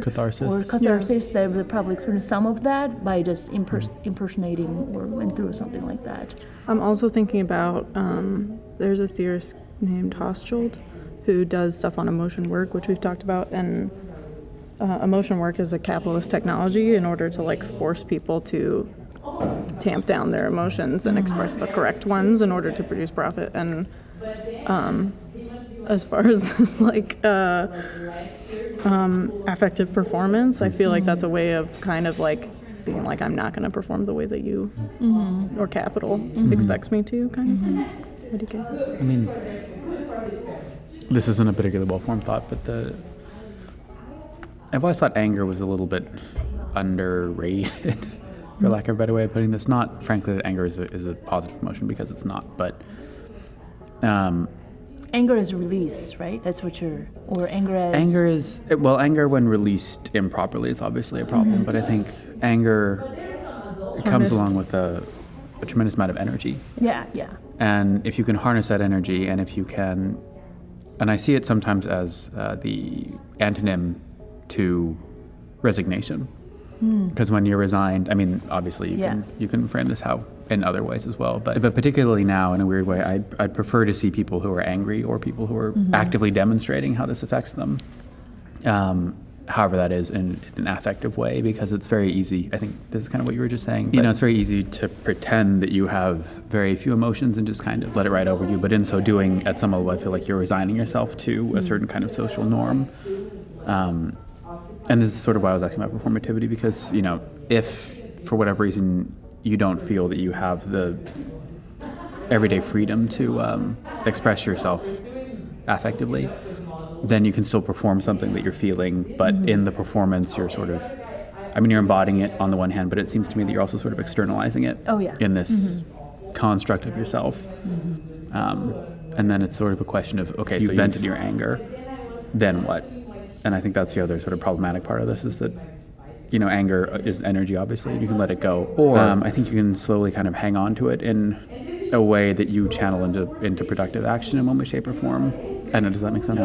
Catharsis. Or catharsis, I would probably experience some of that by just impersonating or went through something like that. I'm also thinking about, there's a theorist named Hochschild who does stuff on emotion work, which we've talked about, and emotion work is a capitalist technology in order to like force people to tamp down their emotions and express the correct ones in order to produce profit. And as far as this like affective performance, I feel like that's a way of kind of like being like, I'm not going to perform the way that you or capital expects me to, kind of thing. What do you get? I mean, this isn't a particularly well-formed thought, but I've always thought anger was a little bit underrated, for lack of a better way of putting this. Not, frankly, that anger is a positive emotion, because it's not, but Anger is release, right? That's what or anger as... Anger when released improperly is obviously a problem, but I think anger comes along with a tremendous amount of energy. Yeah. And if you can harness that energy, and if you can, and I see it sometimes as the antonym to resignation. Because when you're resigned, I mean, obviously you can frame this in other ways as well, but particularly now, in a weird way, I'd prefer to see people who are angry or people who are actively demonstrating how this affects them. However that is in an affective way, because it's very easy. I think this is kind of what you were just saying. It's very easy to pretend that you have very few emotions and just kind of let it ride over you. But in so doing, at some level, I feel like you're resigning yourself to a certain kind of social norm. And this is sort of why I was asking about performativity, because, if for whatever reason you don't feel that you have the everyday freedom to express yourself affectively, then you can still perform something that you're feeling, but in the performance you're sort of, you're embodying it on the one hand, but it seems to me that you're also sort of externalizing it in this construct of yourself. And then it's sort of a question of, okay, so you vented your anger, then what? And I think that's the other sort of problematic part of this, is that, anger is energy, obviously, and you can let it go. Or I think you can slowly kind of hang on to it in a way that you channel into productive action in one way, shape, or form. I don't know, does that make sense?